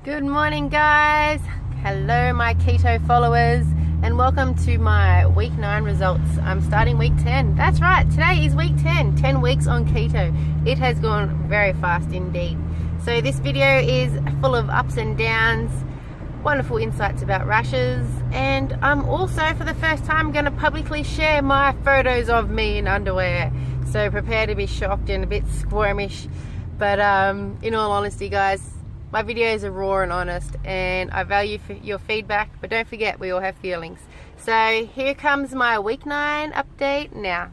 Good morning, guys. Hello, my keto followers, and welcome to my week 9 results. I'm starting week 10. That's right, today is week 10 weeks on keto. It has gone very fast indeed. So this video is full of ups and downs, wonderful insights about rashes, and I'm also for the first time going to publicly share my photos of me in underwear. So prepare to be shocked and a bit squirmish, but in all honesty, guys, my videos are raw and honest, and I value your feedback, but don't forget, we all have feelings. So here comes my week 9 update now.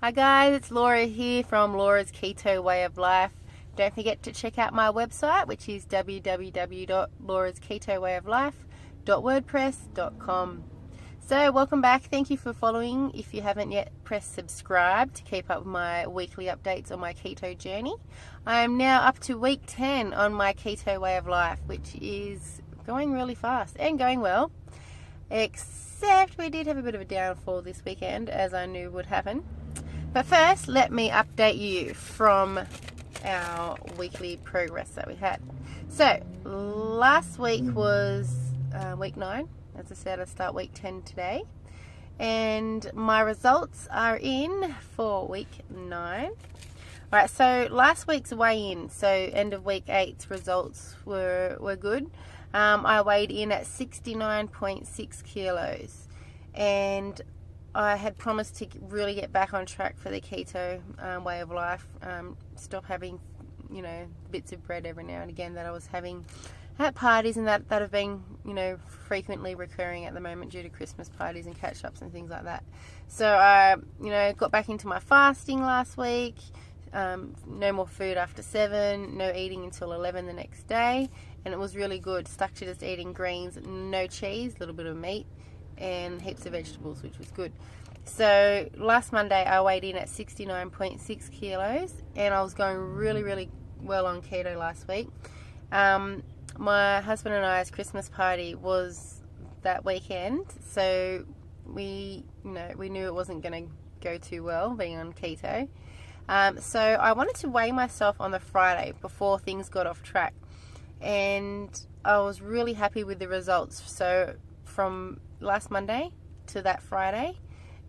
Hi guys, it's Laura here from Laura's Keto Way of Life. Don't forget to check out my website, which is www.laurasketowayoflife.wordpress.com. So welcome back. Thank you for following. If you haven't yet, press subscribe to keep up with my weekly updates on my keto journey. I am now up to week 10 on my Keto Way of Life, which is going really fast and going well. Except we did have a bit of a downfall this weekend, as I knew would happen. But first, let me update you from our weekly progress that we had. So, last week was week 9. As I said, I start week 10 today. And my results are in for week 9. Alright, so last week's weigh-in, so end of week 8's results were good. I weighed in at 69.6 kilos. And I had promised to really get back on track for the keto way of life. Stop having, bits of bread every now and again that I was having at parties, and that have been, frequently recurring at the moment due to Christmas parties and catch-ups and things like that. So I, got back into my fasting last week. No more food after 7, no eating until 11 the next day, and it was really good. Stuck to just eating greens, no cheese, a little bit of meat, and heaps of vegetables, which was good. So last Monday I weighed in at 69.6 kilos, and I was going really well on keto last week. My husband and I's Christmas party was that weekend, so we knew it wasn't going to go too well being on keto. So I wanted to weigh myself on the Friday before things got off track, and I was really happy with the results. So from last Monday to that Friday,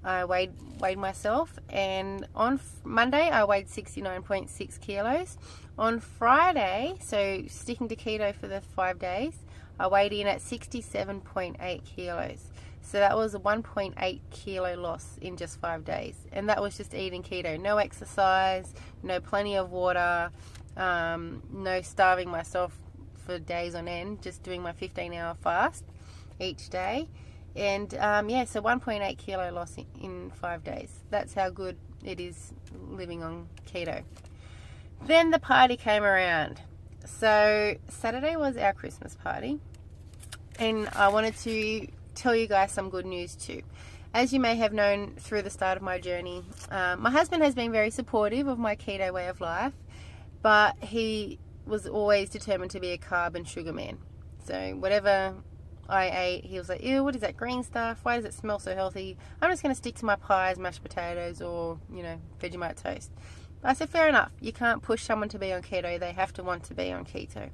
I weighed myself, and on Monday I weighed 69.6 kilos. On Friday, so sticking to keto for the 5 days, I weighed in at 67.8 kilos. So that was a 1.8 kilo loss in just 5 days, and that was just eating keto. No exercise, no plenty of water, no starving myself for days on end, just doing my 15-hour fast each day. And so 1.8 kilo loss in 5 days. That's how good it is living on keto. Then the party came around. So Saturday was our Christmas party, and I wanted to tell you guys some good news too. As you may have known through the start of my journey, my husband has been very supportive of my keto way of life, but he was always determined to be a carb and sugar man. So whatever I ate, he was like, ew, what is that green stuff? Why does it smell so healthy? I'm just going to stick to my pies, mashed potatoes, or, Vegemite toast. I said, fair enough. You can't push someone to be on keto. They have to want to be on keto.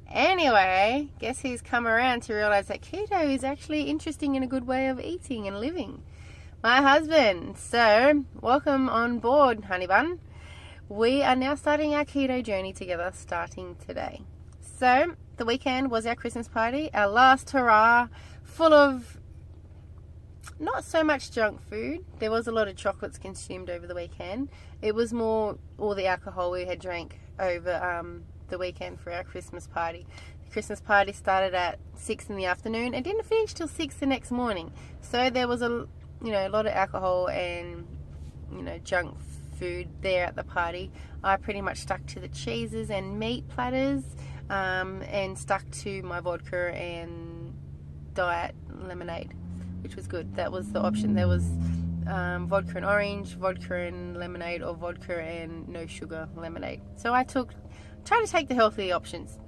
Anyway, guess who's come around to realize that keto is actually interesting and a good way of eating and living? My husband. So, welcome on board, honey bun. We are now starting our keto journey together, starting today. So, the weekend was our Christmas party, our last hurrah, full of not so much junk food. There was a lot of chocolates consumed over the weekend. It was more all the alcohol we had drank over the weekend for our Christmas party. The Christmas party started at 6 in the afternoon and didn't finish till 6 the next morning. So there was a lot of alcohol and junk food there at the party. I pretty much stuck to the cheeses and meat platters, and stuck to my vodka and diet lemonade. which was good. That was the option. There was vodka and orange, vodka and lemonade, or vodka and no sugar lemonade. So I tried to take the healthy options.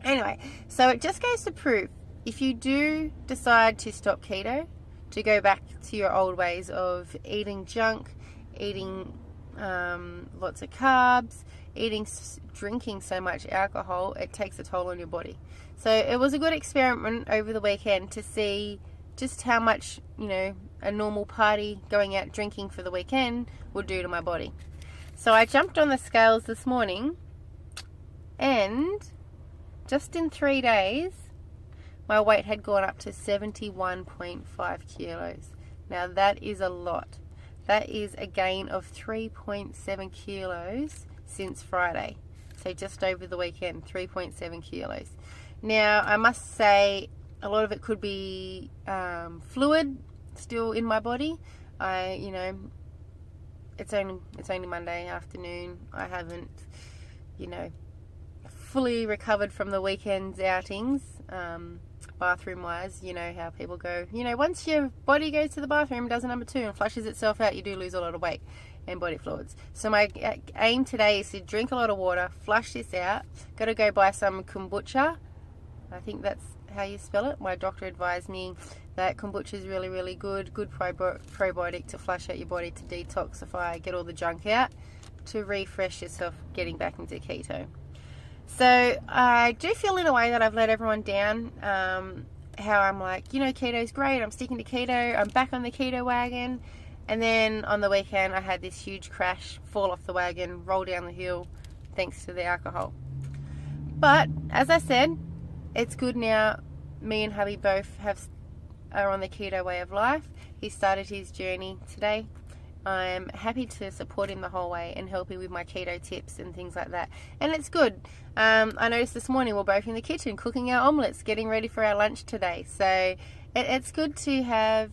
Anyway, so it just goes to prove, if you do decide to stop keto, to go back to your old ways of eating junk, eating lots of carbs, drinking so much alcohol, it takes a toll on your body. So it was a good experiment over the weekend to see just how much, a normal party, going out drinking for the weekend, would do to my body. So I jumped on the scales this morning, and just in 3 days, my weight had gone up to 71.5 kilos. Now that is a lot. That is a gain of 3.7 kilos since Friday. So just over the weekend, 3.7 kilos. Now I must say, a lot of it could be fluid still in my body. It's only Monday afternoon. I haven't, fully recovered from the weekend's outings. Bathroom wise, how people go, once your body goes to the bathroom, does a number 2 and flushes itself out, you do lose a lot of weight and body fluids. So my aim today is to drink a lot of water, flush this out. Got to go buy some kombucha. I think that's how you spell it. My doctor advised me that kombucha is really, really good probiotic to flush out your body, to detoxify, get all the junk out, to refresh yourself getting back into keto. So I do feel in a way that I've let everyone down, how I'm like, keto's great, I'm sticking to keto, I'm back on the keto wagon. And then on the weekend I had this huge crash, fall off the wagon, roll down the hill, thanks to the alcohol. But as I said, it's good now. Me and hubby both are on the keto way of life. He started his journey today. I'm happy to support him the whole way and help him with my keto tips and things like that. And it's good. I noticed this morning we're both in the kitchen cooking our omelets, getting ready for our lunch today. So it's good to have,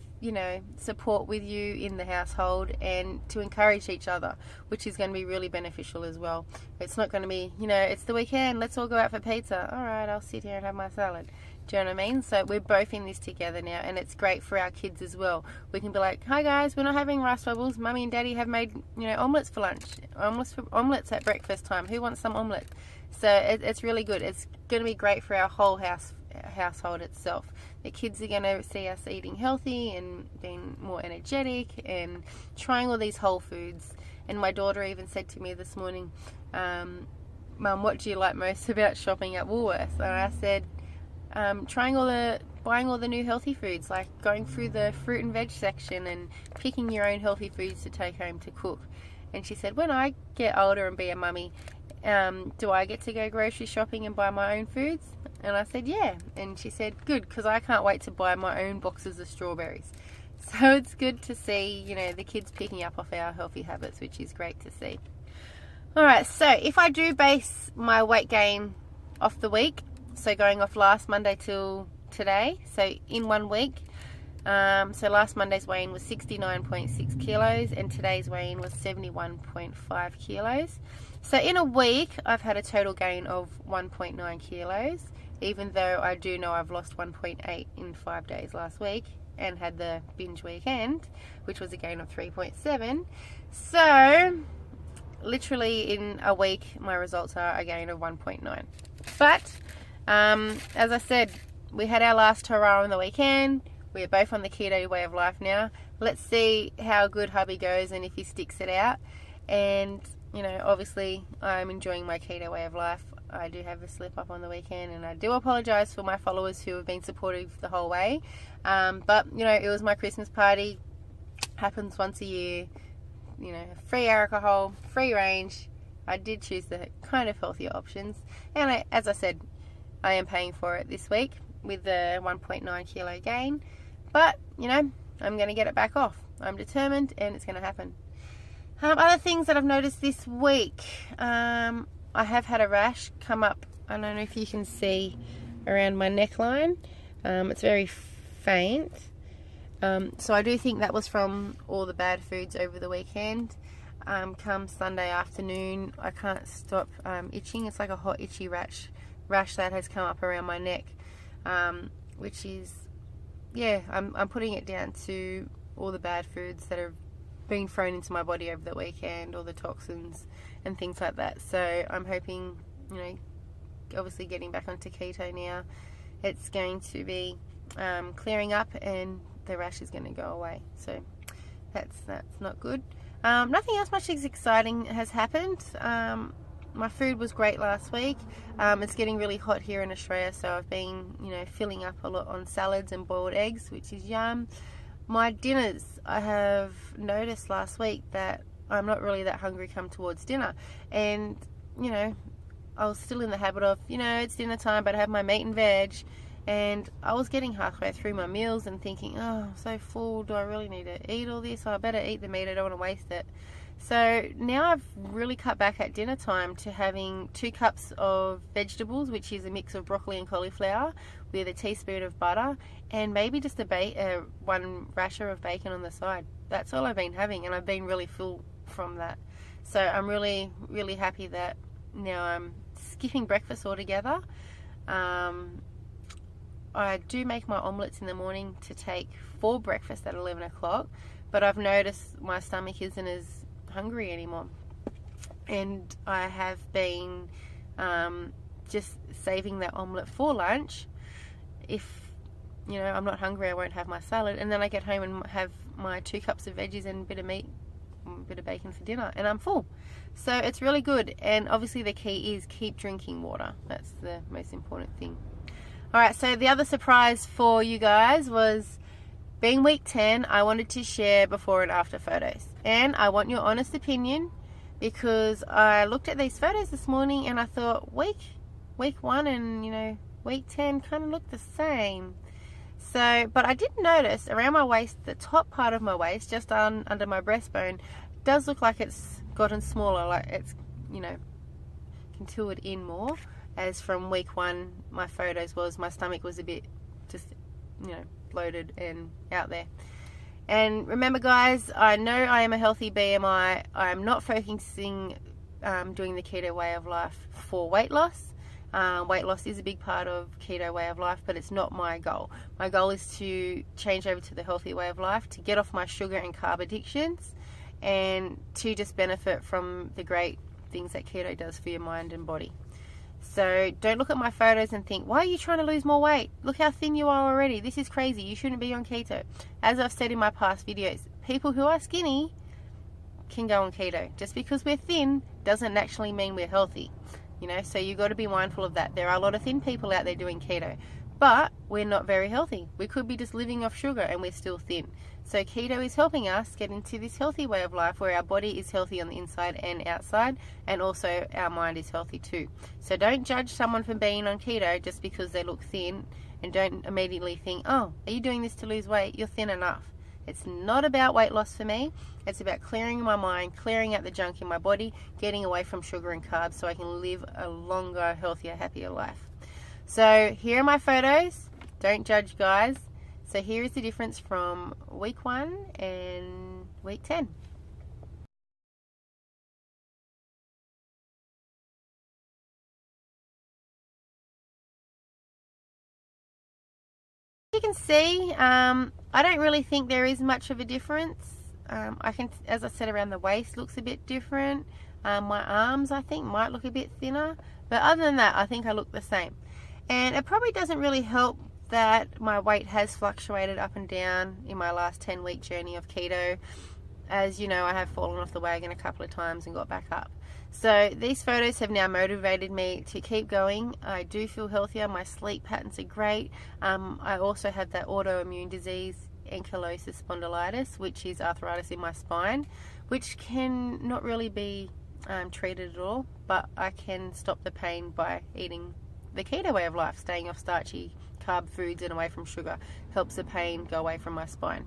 support with you in the household and to encourage each other, which is going to be really beneficial as well. It's not going to be, it's the weekend, let's all go out for pizza. All right, I'll sit here and have my salad. Do you know what I mean? So we're both in this together now, and it's great for our kids as well. We can be like, hi guys, we're not having rice bubbles. Mummy and Daddy have made, omelets for lunch. Omelets at breakfast time. Who wants some omelette? So it's really good. It's going to be great for our whole household itself. The kids are going to see us eating healthy and being more energetic and trying all these whole foods. And my daughter even said to me this morning, Mum, what do you like most about shopping at Woolworths? And I said, buying all the new healthy foods, like going through the fruit and veg section and picking your own healthy foods to take home to cook. And she said, when I get older and be a mummy, do I get to go grocery shopping and buy my own foods? And I said, yeah. And she said, good, because I can't wait to buy my own boxes of strawberries. So it's good to see, the kids picking up off our healthy habits, which is great to see. Alright, so if I do base my weight gain off the week, so going off last Monday till today, so in 1 week, so last Monday's weigh-in was 69.6 kilos and today's weigh-in was 71.5 kilos. So in a week I've had a total gain of 1.9 kilos, even though I do know I've lost 1.8 in 5 days last week and had the binge weekend, which was a gain of 3.7. So literally in a week my results are a gain of 1.9. But as I said, we had our last hurrah on the weekend. We're both on the keto way of life now. Let's see how good hubby goes and if he sticks it out. And, obviously I'm enjoying my keto way of life. I do have a slip up on the weekend, and I do apologize for my followers who have been supportive the whole way. But, it was my Christmas party. Happens once a year. Free alcohol, free range. I did choose the kind of healthier options. And as I said, I am paying for it this week with the 1.9 kilo gain. But, I'm going to get it back off. I'm determined, and it's going to happen. Other things that I've noticed this week. I have had a rash come up. I don't know if you can see around my neckline. It's very faint. So I do think that was from all the bad foods over the weekend. Come Sunday afternoon, I can't stop itching. It's like a hot, itchy rash that has come up around my neck, which is yeah, I'm putting it down to all the bad foods that have been thrown into my body over the weekend, all the toxins and things like that. So I'm hoping, you know, obviously getting back onto keto now, it's going to be clearing up and the rash is going to go away. So that's not good. Nothing else much exciting has happened. My food was great last week. It's getting really hot here in Australia, so I've been, you know, filling up a lot on salads and boiled eggs, which is yum. My dinners, I have noticed last week that I'm not really that hungry come towards dinner, and you know, I was still in the habit of, you know, it's dinner time, but I have my meat and veg, and I was getting halfway through my meals and thinking, oh, I'm so full, do I really need to eat all this? I better eat the meat, I don't want to waste it. So now I've really cut back at dinner time to having 2 cups of vegetables, which is a mix of broccoli and cauliflower, with a teaspoon of butter, and maybe just one rasher of bacon on the side. That's all I've been having, and I've been really full from that. So I'm really, really happy that now I'm skipping breakfast altogether. I do make my omelettes in the morning to take for breakfast at 11 o'clock, but I've noticed my stomach isn't as hungry anymore, and I have been just saving that omelette for lunch. If, you know, I'm not hungry, I won't have my salad, and then I get home and have my 2 cups of veggies and a bit of meat, a bit of bacon for dinner, and I'm full. So it's really good, and obviously the key is keep drinking water. That's the most important thing. Alright, so the other surprise for you guys was, being week 10, I wanted to share before and after photos. And I want your honest opinion, because I looked at these photos this morning and I thought week 1 and, you know, week 10 kind of look the same. So, but I did notice around my waist, the top part of my waist, just under my breastbone, does look like it's gotten smaller, like it's, you know, contoured in more. As from week 1, my photos was, my stomach was a bit just, you know, bloated and out there. And remember guys, I know I am a healthy BMI. I'm not focusing doing the keto way of life for weight loss. Weight loss is a big part of keto way of life, but it's not my goal. My goal is to change over to the healthy way of life, to get off my sugar and carb addictions, and to just benefit from the great things that keto does for your mind and body. So don't look at my photos and think, why are you trying to lose more weight? Look how thin you are already. This is crazy. You shouldn't be on keto. As I've said in my past videos, people who are skinny can go on keto. Just because we're thin doesn't actually mean we're healthy. You know, so you've got to be mindful of that. There are a lot of thin people out there doing keto, but we're not very healthy. We could be just living off sugar and we're still thin. So keto is helping us get into this healthy way of life where our body is healthy on the inside and outside, and also our mind is healthy too. So don't judge someone for being on keto just because they look thin, and don't immediately think, oh, are you doing this to lose weight? You're thin enough. It's not about weight loss for me. It's about clearing my mind, clearing out the junk in my body, getting away from sugar and carbs so I can live a longer, healthier, happier life. So here are my photos. Don't judge, guys. So here is the difference from week 1 and week 10. You can see, I don't really think there is much of a difference. As I said, around the waist looks a bit different. My arms, I think, might look a bit thinner. But other than that, I think I look the same. And it probably doesn't really help that my weight has fluctuated up and down in my last 10-week journey of keto. As you know, I have fallen off the wagon a couple of times and got back up. So these photos have now motivated me to keep going. I do feel healthier. My sleep patterns are great. I also have that autoimmune disease, ankylosing spondylitis, which is arthritis in my spine, which can not really be treated at all, but I can stop the pain by eating the keto way of life, staying off starchy carb foods and away from sugar. Helps the pain go away from my spine.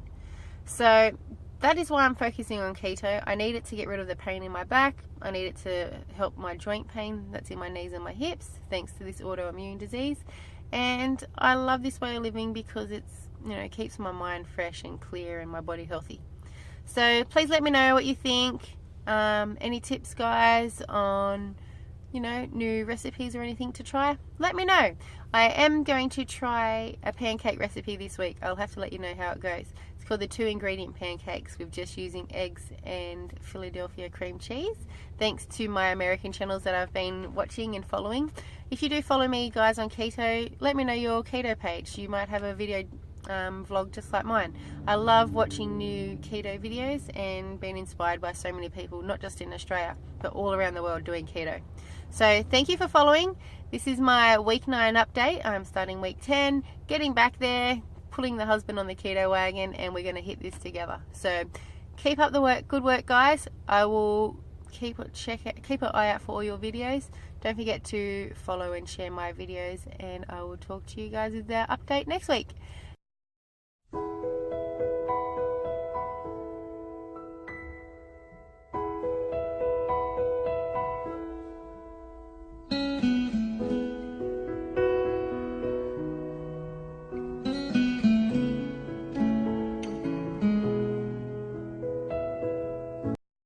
So that is why I'm focusing on keto. I need it to get rid of the pain in my back. I need it to help my joint pain that's in my knees and my hips, thanks to this autoimmune disease. And I love this way of living because it's, you know, keeps my mind fresh and clear and my body healthy. So please let me know what you think. Any tips, guys, on you know, new recipes or anything to try, let me know. I am going to try a pancake recipe this week. I'll have to let you know how it goes. It's called the 2-ingredient pancakes with just using eggs and Philadelphia cream cheese. Thanks to my American channels that I've been watching and following. If you do follow me guys on keto, let me know your keto page. You might have a video vlog just like mine. I love watching new keto videos and being inspired by so many people, not just in Australia, but all around the world doing keto. So thank you for following. This is my week 9 update. I'm starting week 10, getting back there, pulling the husband on the keto wagon, and we're going to hit this together. So keep up the work, good work guys. I will keep an eye out for all your videos. Don't forget to follow and share my videos, and I will talk to you guys with the update next week.